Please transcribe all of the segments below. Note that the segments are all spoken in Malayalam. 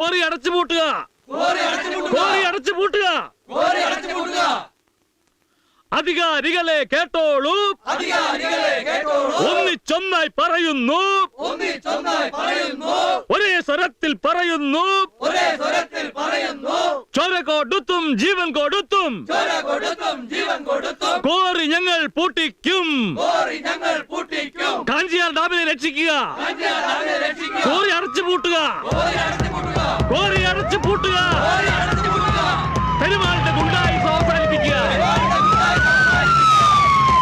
കോറി അടച്ചു പൂട്ടുക, അധികാരികളെ കേട്ടോളൂ, ഒന്നിച്ചൊന്നായി പറയുന്നു, ഒരേ സ്വരത്തിൽ പറയുന്നു, ചോര കൊടുത്തും ജീവൻ കൊടുത്തും കോറി ഞങ്ങൾ പൂട്ടിക്കും. കാഞ്ചിയാർ ഡാമിനെ രക്ഷിക്കുക, കോറി അടച്ചു പൂട്ടുക, കോറി അടച്ചു പൂട്ടുക, പെരുമാളിന്റെ ഗുണ്ടായിസം അവസാനിപ്പിക്കുക.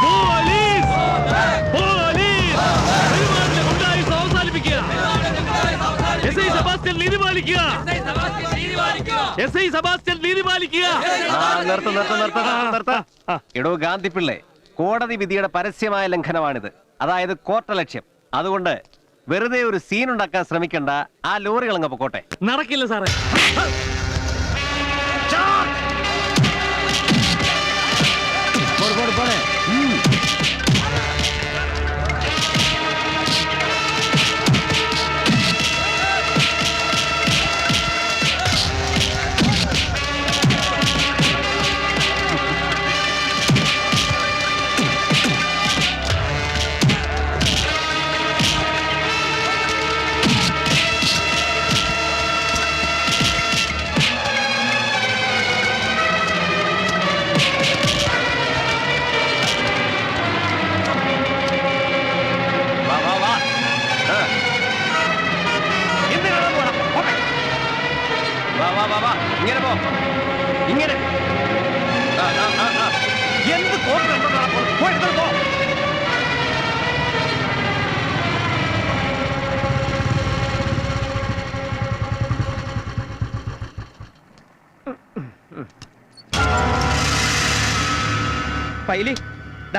പോലീസ് പോലീസ് പെരുമാളിന്റെ ഗുണ്ടായിസം അവസാനിപ്പിക്കുക. എസ് ഐ സെബാസ്റ്റ്യൻ നീതി പാലിക്കുക, എസ് ഐ സെബാസ്റ്റ്യൻ നീതി പാലിക്കുക. എടോ ഗാന്ധിപ്പിള്ളെ, കോടതി വിധിയുടെ പരസ്യമായ ലംഘനമാണിത്. അതായത് കോർട്ടലക്ഷ്യം. അതുകൊണ്ട് വെറുതെ ഒരു സീൻ ഉണ്ടാക്കാൻ ശ്രമിക്കണ്ട. ആ ലോറികൾ അങ്ങ് പൊക്കോട്ടെ. നടക്കില്ല സാറേ. ഇങ്ങനെ പോ, ഇങ്ങനെ. എന്ത് പോ. പൈലി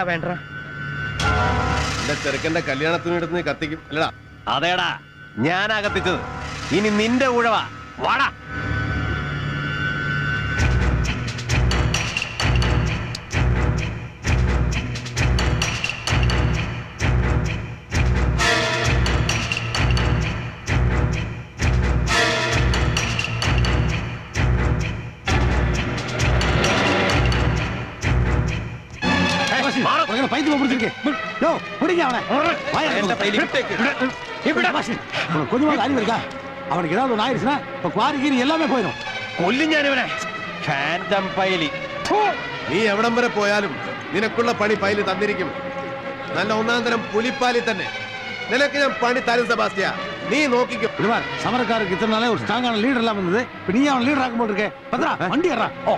വേണ്ട, എന്റെ ചെറുക്കന്റെ കല്യാണത്തിനെടുത്ത് കത്തിക്കും അല്ലടാ? അതേടാ ഞാനാ കത്തിച്ചത്. ഇനി നിന്റെ ഉഴവാ. വാടാ. அவனுக்கு ஏதாவது ஒன்று ஆயிடுச்சுன்னா இப்போ குவாரி கீரி எல்லாமே போயிடும். കൊല്ലും ഞാനിവനെ. ഫാൻറ്റം പൈലി. നീ എവിടം വരെ പോയാലും നിനക്കുള്ള പണി പൈലി തന്നിരിക്കും. നല്ല ഒന്നാം തരം പുലിപ്പാലി തന്നെ. നിനക്ക് ഞാൻ പണി തരും സെബാസ്റ്റ്യ, നീ നോക്കിക്കും. സമരക്കാർക്ക് ഇത്ര നാളെ ഒരു സ്ട്രോങ് ലീഡർ എല്ലാം വന്നത്. നീ അവൻ ലീഡർ ആക്കുമ്പോൾ இருக்கே பத்ரா வண்டி ஏறா. ஓ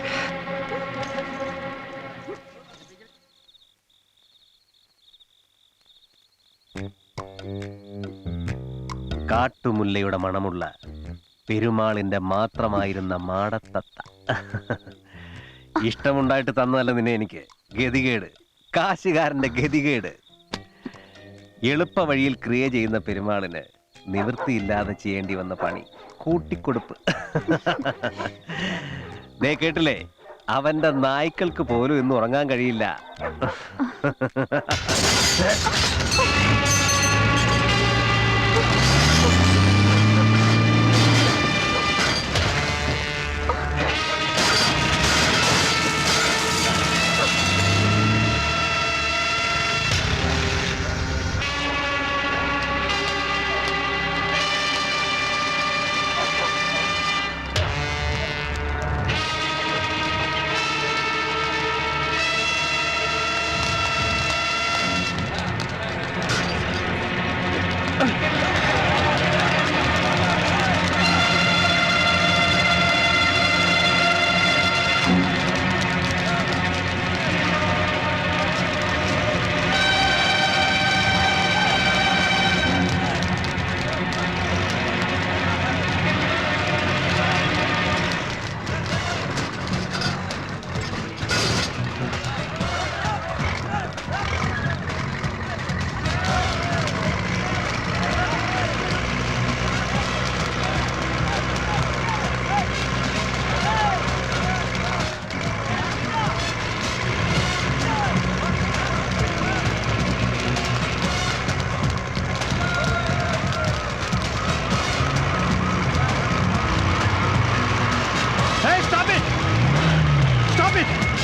കാട്ടുമുല്ലയുടെ മണമുള്ള പെരുമാളിന്റെ മാത്രമായിരുന്ന മാടത്തത്ത. ഇഷ്ടമുണ്ടായിട്ട് തന്നതല്ല നിന്നെ എനിക്ക്. ഗതികേട്, കാശുകാരന്റെ ഗതികേട്. എളുപ്പ വഴിയിൽ ക്രിയ ചെയ്യുന്ന പെരുമാളിന് നിവൃത്തിയില്ലാതെ ചെയ്യേണ്ടി വന്ന പണി കൂട്ടിക്കൊടുപ്പ്. ദേ കേട്ടില്ലേ, അവന്റെ നായ്ക്കൾക്ക് പോലും ഇന്ന് ഉറങ്ങാൻ കഴിയില്ല.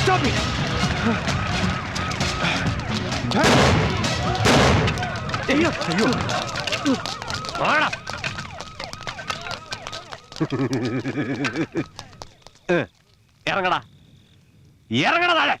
Stop me! അയ്യോ വാടാ. ഇറങ്ങടാ ഇറങ്ങടാ താഴെ.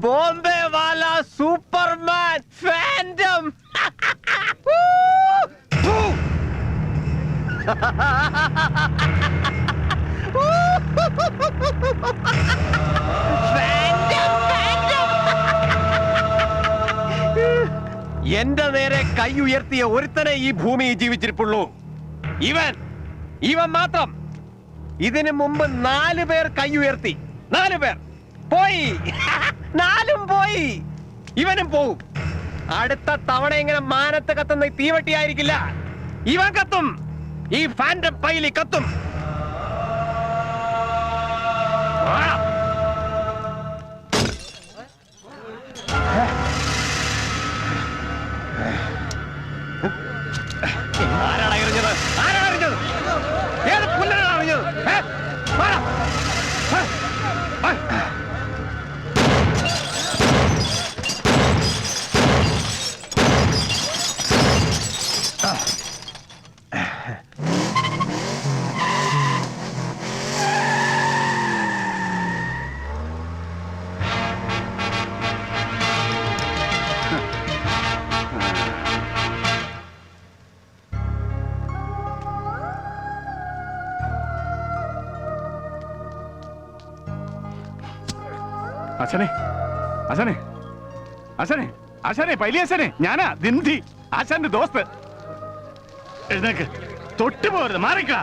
ബോംബെ വാല സൂപ്പർമാൻ ഫാൻറ്റം. എന്റെ നേരെ കൈ ഉയർത്തിയ ഒരുത്തനെ ഈ ഭൂമിയിൽ ജീവിച്ചിരിപ്പുള്ളൂ. ഇവൻ മാത്രം. ഇതിനു മുമ്പ് 4 പേർ കൈ ഉയർത്തി. 4 പേർ പോയി. 4ഉം പോയി. ഇവനും പോവും. അടുത്ത തവണ ഇങ്ങനെ മാനത്ത് കത്തുന്ന തീവട്ടിയായിരിക്കില്ല. ഇവൻ കത്തും. ഈ ഫാൻറ്റം പൈലി കത്തും. ആരാണ് എറിഞ്ഞത്? ആരാണ് എറിഞ്ഞത്? ഏത് പുല്ലനാണ് എറിഞ്ഞത്? അച്ഛനെ അച്ഛനെ അച്ഛനെ അച്ഛനെ പൈലി അച്ഛനെ, ഞാനാ ദിന്തി, ആശാന്റെ ദോസ്ത്. എഴുന്നേക്ക്, തൊട്ടു പോരുത്, മാറിക്ക.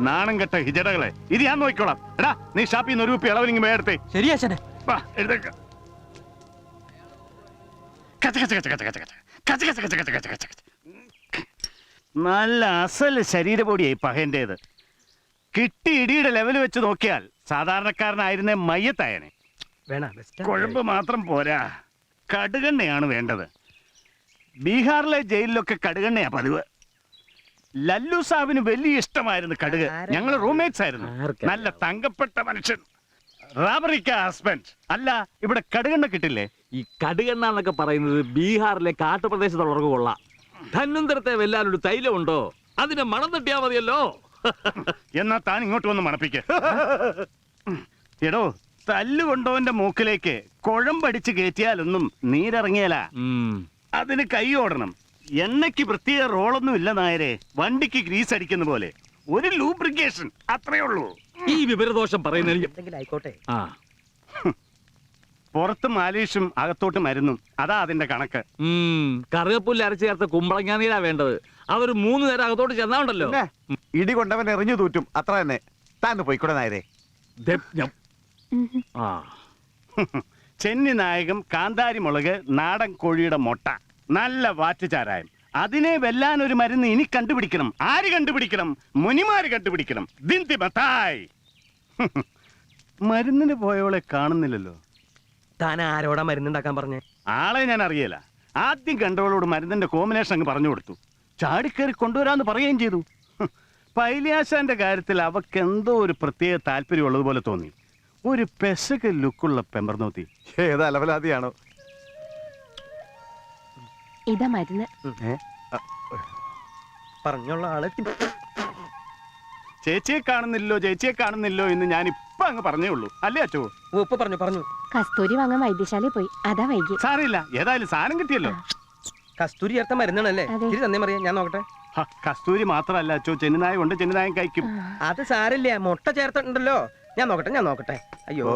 നാണം കെട്ട ഹിജടകളെ, ഇത് ഞാൻ നോക്കിക്കോളാം. എടാ, നീ ഷാപ്പിൽ നിന്ന് 1 രൂപ ഇളവിലിങ്ങ് വേർത്തെ. ശരി അച്ഛനെ. വാ, എഴുന്നേക്ക. നല്ല അസല് ശരീരപൊടിയായി പഹന്റേത്. കിട്ടി ഇടിയുടെ ലെവൽ വെച്ച് നോക്കിയാൽ സാധാരണക്കാരനായിരുന്നേ മയ്യത്തായനെ. കുഴമ്പ് മാത്രം പോരാ, കടുകെണ്ണയാണ് വേണ്ടത്. ബീഹാറിലെ ജയിലിലൊക്കെ കടുകെണ്ണയാ പതിവ്. ലല്ലു സാബിന് വലിയ ഇഷ്ടമായിരുന്നു കടുക്. ഞങ്ങൾ റൂംമേറ്റ്സ് ആയിരുന്നു. നല്ല തങ്കപ്പെട്ട മനുഷ്യൻ. റാബറിക്ക ഹസ്ബൻഡ്. അല്ല, ഇവിടെ കടുകെണ്ണ കിട്ടില്ലേ? ഈ കടുകെണ്ണ എന്നൊക്കെ പറയുന്നത് ബീഹാറിലെ കാട്ടുപ്രദേശത്തുള്ളവർക്ക് കൊള്ളാം. ധന്വന്തരത്തെ വെല്ലാനൊരു തൈലമുണ്ടോ? അതിനെ മണം തട്ടിയാ മതിയല്ലോ. എന്നാ താൻ ഇങ്ങോട്ട് വന്ന് മണപ്പിക്ക. എടോ, തല്ലുകൊണ്ടോന്റെ മൂക്കിലേക്ക് കുഴമ്പടിച്ച് കയറ്റിയാലൊന്നും നീരിറങ്ങിയല. അതിന് കൈ ഓടണം. എണ്ണയ്ക്ക് പ്രത്യേക റോളൊന്നും ഇല്ല നായരെ. വണ്ടിക്ക് ഗ്രീസ് അടിക്കുന്ന പോലെ ഒരു ലൂബ്രിക്കേഷൻ, അത്രേ ഉള്ളൂ. ഈ വിവരദോഷം പറയുന്ന ആയിക്കോട്ടെ. പുറത്ത് മാലീഷും അകത്തോട്ട് മരുന്നും, അതാ അതിന്റെ കണക്ക്. കറുകപ്പുല്ല് അരച്ചു ചേർത്ത കുമ്പളങ്ങാ നീരാ വേണ്ടത്. അതൊരു 3 നേരം അകത്തോട്ട് ചെന്നാണ്ടല്ലോ. ഇടി കൊണ്ടവൻ എറിഞ്ഞു തൂറ്റും, അത്ര തന്നെ. താന്ന് പോയിക്കൂടെ നായരെ. ചെന്നി നായകം, കാന്താരി മുളക്, നാടൻ കോഴിയുടെ മുട്ട, നല്ല വാറ്റുചാരായം. അതിനെ വെല്ലാൻ ഒരു മരുന്ന് ഇനി കണ്ടുപിടിക്കണം. ആര് കണ്ടുപിടിക്കണം? മുനിമാര് കണ്ടുപിടിക്കണം. ദിന്തി മത്തായി. മരുന്നിന് പോയവളെ കാണുന്നില്ലല്ലോ. താൻ ആരോടാ മരുന്നുണ്ടാക്കാൻ പറഞ്ഞേ? ആളെ ഞാൻ അറിയില്ല. ആദ്യം കണ്ടവളോട് മരുന്നിന്റെ കോമ്പിനേഷൻ അങ്ങ് പറഞ്ഞു കൊടുത്തു. ചാടിക്കയറി കൊണ്ടുവരാന്ന് പറയുകയും ചെയ്തു. പൈലിയാശാന്റെ കാര്യത്തിൽ അവക്ക് എന്തോ ഒരു പ്രത്യേക താല്പര്യം ഉള്ളതുപോലെ തോന്നി. ഒരു പെസക ലുക്കുള്ള പെമ്പർനോത്തി. ഏത് അലവലാതിയാണോ? ഇതാ മരുന്ന്. പറഞ്ഞുള്ള ആളെ ചേച്ചിയെ കാണുന്നില്ലോ എന്ന് ഞാൻ ഇപ്പൊ അങ്ങ് പറഞ്ഞേ ഉള്ളൂ. അല്ലേ അച്ചോ? ഉപ്പ് പറഞ്ഞു. കസ്തൂരി വാങ്ങാൻ വൈദ്യശാലയിൽ പോയി, അതാ വൈകി. സാറില്ല, ഏതായാലും സാധനം കിട്ടിയല്ലോ. കസ്തൂരി ചേർത്ത മരുന്നാണല്ലേ? അതെ. ഇത് തന്നെ പറയാ, ഞാൻ നോക്കട്ടെ. കസ്തൂരി മാത്രല്ല അച്ചോ, ചെന്നിനായ കൊണ്ട് ചെന്നിനായം കഴിക്കും. അത് സാരില്ല, മുട്ട ചേർത്തിട്ടുണ്ടല്ലോ. ഞാൻ നോക്കട്ടെ. അയ്യോ, ഓ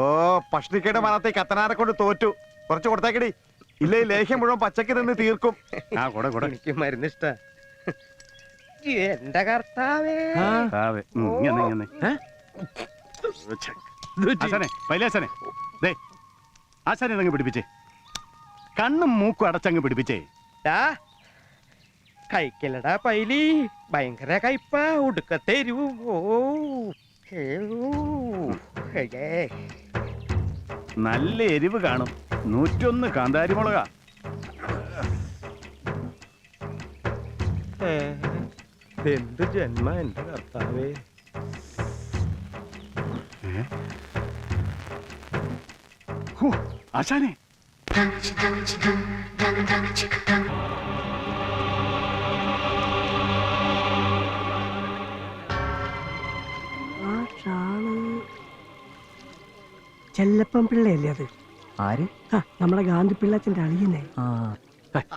പഷ്ണിക്കയുടെ മനത്തെ കത്തനാരെ കൊണ്ട് തോറ്റു. കുറച്ച് കൊടുത്തേക്കടി, ഇല്ലേ ലേഹ്യം മുഴുവൻ പച്ചക്ക് നിന്ന് തീർക്കും. എനിക്ക് മരുന്ന് ഇഷ്ട. എന്റെ കർത്താവേ. പൈലാസനെ ദേ ആശാനെ അങ്ങ് പിടിപ്പിച്ചേ. കണ്ണും മൂക്കും അടച്ചങ്ങ് പിടിപ്പിച്ചേ. കഴിക്കലടാ പൈലി, ഭയങ്കര കയ്പ, ഉടുക്കത്തേരു. നല്ല എരിവ് കാണും. 101 കാന്താരി മുളക. എന്ത് ജന്മ എന്റെ കർത്താവേ. ആശാനെ ചെല്ലപ്പൻ പിള്ളയല്ലേ അത്? ആര്? നമ്മുടെ ഗാന്ധി പിള്ളച്ചന്റെ അളിയനെ.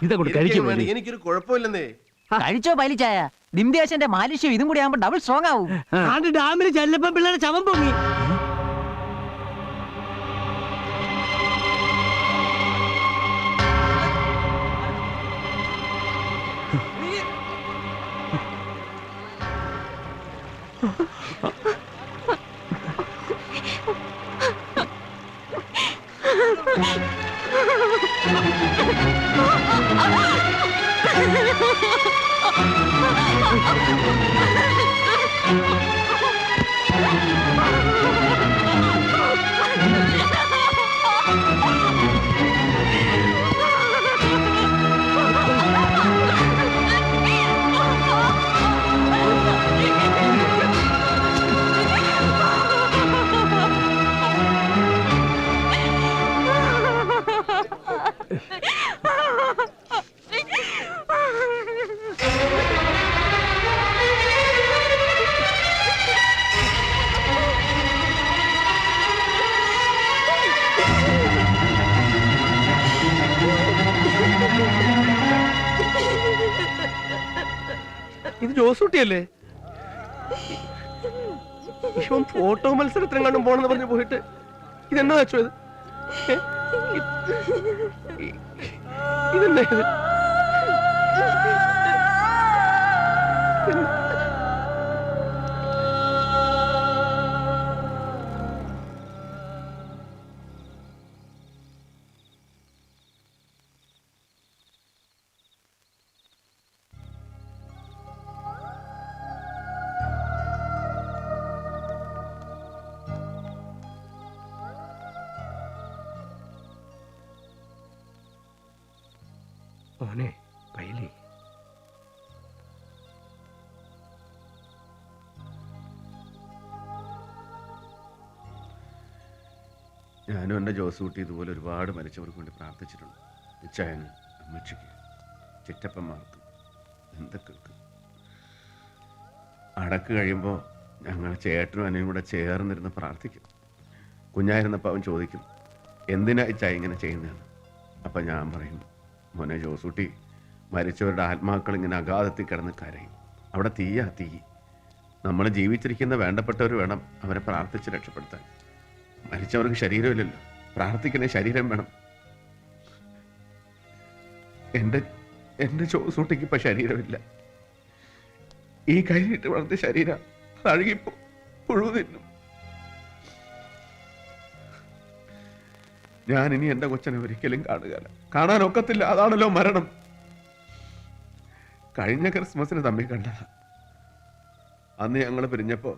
ഇതങ്ങോട്ട് കഴിക്കും. എനിക്കൊരു കുഴപ്പമില്ലെന്നേ. കഴിച്ചോ പൈലിച്ചായ. ദിംദേശന്റെ മാലിഷ്യം ഇതും കൂടി ആകുമ്പോ ഡബിൾ സ്ട്രോങ് ആവും. ആണ്ട് ഡാമിൽ ചെല്ലപ്പൻ പിള്ളയുടെ ശവം പൊങ്ങി. ഇത് ജോസൂട്ടിയല്ലേ? ഇവൻ ഫോട്ടോ മത്സരത്തിനും കണ്ടും പോണെന്ന് പറഞ്ഞു പോയിട്ട് ഇതെന്നാ വെച്ചോ? ഇതെന്നാ ഇത്? മോനെ പൈലി, ഞാനും എൻ്റെ ജോസൂട്ടി ഇതുപോലെ ഒരുപാട് മരിച്ചവർക്ക് വേണ്ടി പ്രാർത്ഥിച്ചിട്ടുണ്ട്. ഇച്ചായന്, അമ്മച്ചിക്ക്, ചിറ്റപ്പന്മാർക്ക്, ബന്ധുക്കൾക്ക്. അടക്ക് കഴിയുമ്പോൾ ഞങ്ങൾ ചേട്ടനും അനിയും കൂടെ ചേർന്നിരുന്ന് പ്രാർത്ഥിക്കും. കുഞ്ഞായിരുന്നപ്പോൾ അവൻ ചോദിക്കും, എന്തിനാ ഇച്ചായ ഇങ്ങനെ ചെയ്യുന്നതെന്ന്. അപ്പം ഞാൻ പറയും, മോനെ ജോസൂട്ടി, മരിച്ചവരുടെ ആത്മാക്കൾ ഇങ്ങനെ അഗാധത്തിൽ കിടന്ന് കരയും. അവിടെ തീ. നമ്മൾ ജീവിച്ചിരിക്കുന്ന വേണ്ടപ്പെട്ടവർ വേണം അവരെ പ്രാർത്ഥിച്ച് രക്ഷപ്പെടുത്താൻ. മരിച്ചവർക്ക് ശരീരമില്ലല്ലോ, പ്രാർത്ഥിക്കുന്ന ശരീരം വേണം. എൻ്റെ ജോസൂട്ടിക്ക് ഇപ്പം ശരീരമില്ല. ഈ കൈയിട്ട് വളർത്തിയ ശരീരം അഴുകിപ്പോ പുഴു തിന്നും. ഞാൻ ഇനി എൻ്റെ കൊച്ചനെ ഒരിക്കലും കാണാനൊക്കത്തില്ല. അതാണല്ലോ മരണം. കഴിഞ്ഞ ക്രിസ്മസിന് തമ്മിൽ കണ്ടതാ. അന്ന് ഞങ്ങൾ പിരിഞ്ഞപ്പോ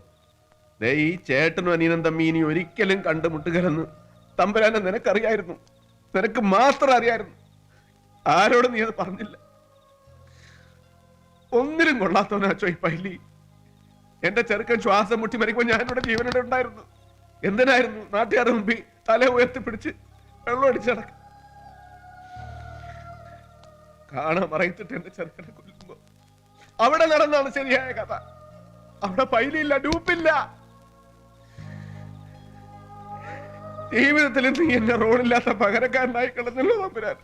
ഈ ചേട്ടനും അനിയനും തമ്മി ഇനി ഒരിക്കലും കണ്ടുമുട്ടുകയെന്ന് തമ്പുരാനെ നിനക്കറിയായിരുന്നു. നിനക്ക് മാത്രം അറിയായിരുന്നു. ആരോടും നീ അത് പറഞ്ഞില്ല. ഒന്നിനും കൊള്ളാത്തവനാച്ചോ ഈ പൈലി. എന്റെ ചെറുക്കൻ ശ്വാസം മുട്ടി മരിക്കുമ്പോൾ ഞാനിവിടെ ജീവനോടെ ഉണ്ടായിരുന്നു. എന്തിനായിരുന്നു നാട്ടുകാരുടെ മുമ്പിൽ തല ഉയർത്തിപ്പിടിച്ച് വെള്ളം അടിച്ചടക്കം? കാണാൻ മറയത്തിട്ട് എന്റെ ചെറുക്കനെ കൊല്ലുമ്പോ അവിടെ നടന്നാണ് ശരിയായ കഥ. അവിടെ പൈലില്ല, ഡൂപ്പില്ല. ജീവിതത്തിൽ നീ എന്നെ റോഡില്ലാത്ത പകരക്കാരനായി കിടന്നല്ലോ തമ്പുരാൻ.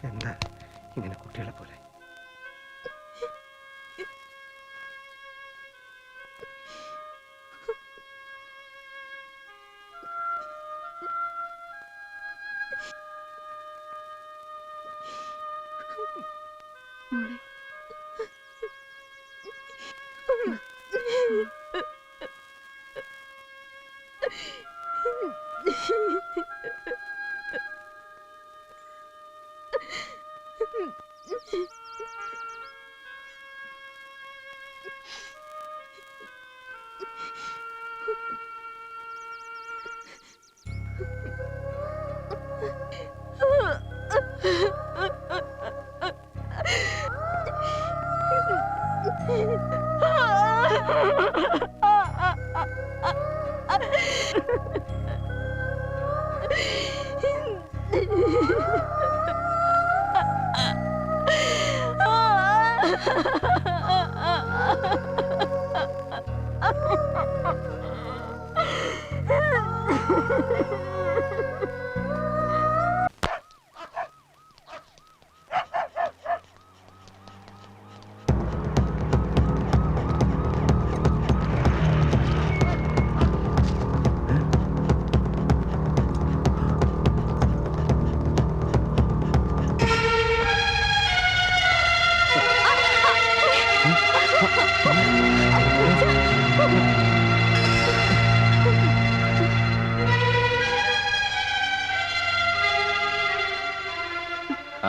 എന്താ ഇങ്ങനെ കുട്ടികളെ പോലെ?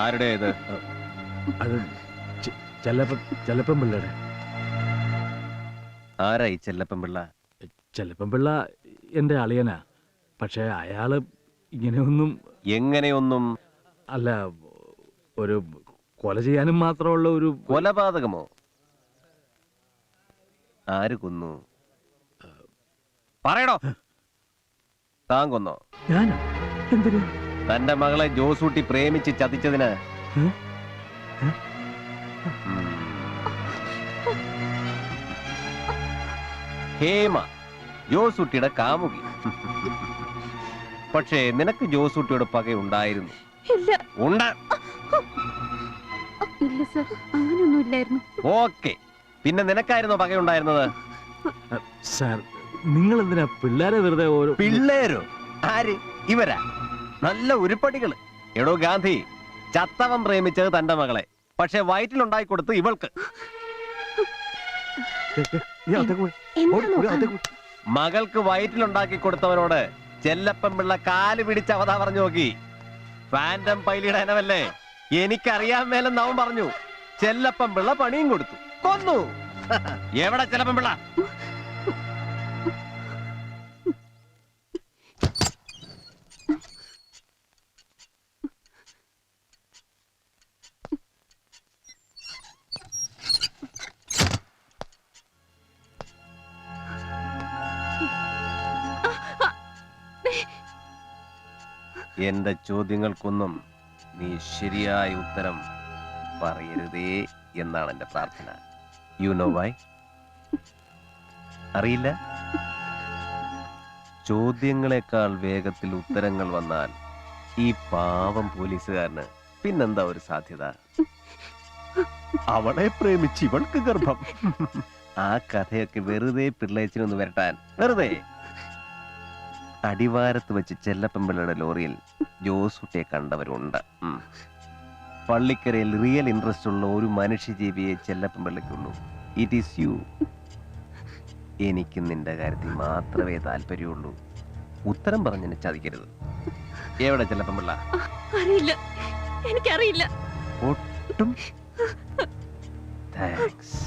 ആരുടെ ഇത്? അത് ചെല്ലപ്പൻ പിള്ളയുടെ. ആരായി ചെല്ലപ്പൻ പിള്ള? ചെല്ലപ്പൻ പിള്ള എന്റെ അളിയനാ. പക്ഷെ അയാള് ഇങ്ങനെയൊന്നും എങ്ങനെയൊന്നും? അല്ല, ഒരു കൊല ചെയ്യാനും മാത്രമുള്ള ഒരു കൊലപാതകമോ? ആര് കൊന്നു? പറയണോ? താൻ കൊന്നോ? ഞാനാ? എന്തിനാ? തന്റെ മകളെ ജോസൂട്ടി പ്രേമിച്ച് ചതിച്ചതിന്. ഹേമ ജോസൂട്ടിയുടെ കാമുകി. പക്ഷേ നിനക്ക് ജോസൂട്ടിയുടെ പകയുണ്ടായിരുന്നു? ഉണ്ട്. ഇല്ല സർ, അങ്ങനെയൊന്നുമില്ലായിരുന്നു. ഓക്കെ, പിന്നെ നിനക്കായിരുന്നോ പകയുണ്ടായിരുന്നത്? സാർ, നിങ്ങൾ എന്തിനാ പിള്ളേരെ വെറുതെ ഓരോ... പിള്ളേരോ? ആര്? ഇവരാ? നല്ല ഉരുപ്പടികള്. എടോ ഗാന്ധി, ചത്തവൻ പ്രേമിച്ചത് തന്റെ മകളെ, പക്ഷെ വയറ്റിലുണ്ടായി കൊടുത്ത് ഇവൾക്ക്. മകൾക്ക് വയറ്റിലുണ്ടാക്കി കൊടുത്തവനോട് ചെല്ലപ്പൻ പിള്ള കാല് പിടിച്ച് അവതാ പറഞ്ഞു നോക്കി. ഫാൻറ്റം പൈലിയുടെ അനവല്ലേ, എനിക്കറിയാൻ മേലെന്ന് അവൻ പറഞ്ഞു. ചെല്ലപ്പൻ പിള്ള പണിയും കൊടുത്തു, കൊന്നു. എവിടെ ചെല്ലപ്പൻ പിള്ള? എന്റെ ചോദ്യങ്ങൾക്കൊന്നും നീ ശരിയായ ഉത്തരം പറയരുതേ എന്നാണ് എന്റെ പ്രാർത്ഥന. You know why? അറിയില്ല? ചോദ്യങ്ങളെക്കാൾ വേഗത്തിൽ ഉത്തരങ്ങൾ വന്നാൽ ഈ പാവം പോലീസുകാരന് പിന്നെന്താ ഒരു സാധ്യത? അവളെ പ്രേമിച്ച് ഇവൾക്ക് ഗർഭം. ആ കഥയൊക്കെ വെറുതെ പിള്ളേച്ചിനൊന്ന് വരട്ടാൻ. വെറുതെ. അടിവാരത്ത് വെച്ച് ചെല്ലപ്പമ്പിള്ളയുടെ ലോറിയിൽ ജോസൂട്ടിയെ കണ്ടവരുണ്ട്. പള്ളിക്കരയിൽ റിയൽ ഇൻട്രസ്റ്റ് ഉള്ള ഒരു മനുഷ്യജീവിയെ ചെല്ലപ്പമ്പിള്ളയ്ക്കുള്ളൂ. It is you. എനിക്ക് നിന്റെ കാര്യത്തിൽ മാത്രമേ താല്പര്യമുള്ളൂ. ഉത്തരം പറഞ്ഞെന്നെ ചതിക്കരുത്. എവിടെ ചെല്ലപ്പമ്പിള്ള? അറിയില്ല, എനിക്കറിയില്ല. ഒട്ടും താങ്ക്സ്.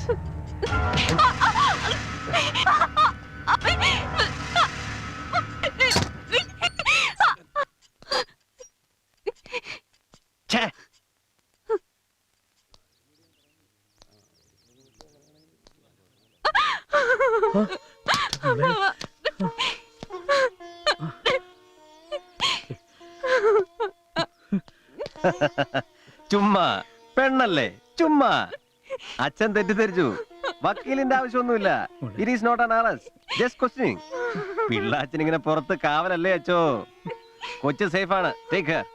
ചുമ്മാ പെണ്ണല്ലേ ചുമ്മാ. അച്ഛൻ തെറ്റിദ്ധരിച്ചു. വക്കീലിന്റെ ആവശ്യമൊന്നുമില്ല. It is not an arrest, just questioning. പിള്ളാച്ചൻ ഇങ്ങനെ പുറത്ത് കാവലല്ലേ അച്ചോ. കൊച്ചു സേഫ് ആണ്. Take care.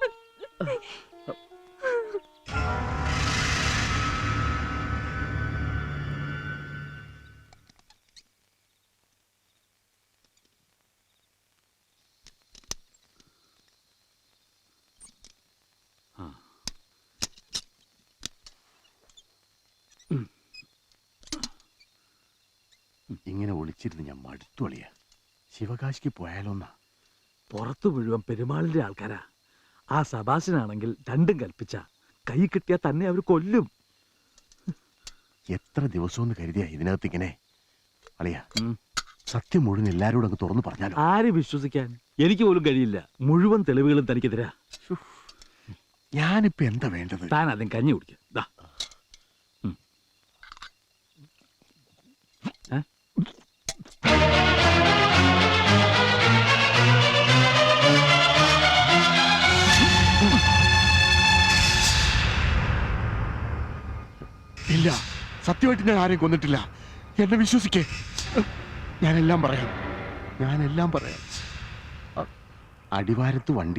ഇങ്ങനെ ഒളിച്ചിരുന്ന് ഞാൻ മടുത്തു അളിയ. ശിവകാശിക്ക് പോയാലോന്നാ. പുറത്തു മുഴുവൻ പെരുമാളിന്റെ ആൾക്കാരാ. ആ സബാസിനാണെങ്കിൽ രണ്ടും കൽപ്പിച്ച കൈ കിട്ടിയാൽ തന്നെ അവർ കൊല്ലും. എത്ര ദിവസമെന്ന് കരുതിയാ ഇതിനകത്ത് ഇങ്ങനെ അളിയ. സത്യം മുഴുവൻ എല്ലാരോടും അങ്ങ് തുറന്നു പറഞ്ഞാലോ? ആര് വിശ്വസിക്കാൻ? എനിക്ക് പോലും കഴിയില്ല. മുഴുവൻ തെളിവുകളും തനിക്കെതിരാ. ഞാനിപ്പോ എന്താ വേണ്ടത്? താൻ ആദ്യം കഞ്ഞി കുടിക്ക. ഇല്ല, സത്യമായിട്ട് ഞാൻ ആരെയും കൊന്നിട്ടില്ല. എന്നെ വിശ്വസിക്കേ. ഞാനെല്ലാം പറയാം. അടിവാരത്ത് വണ്ടി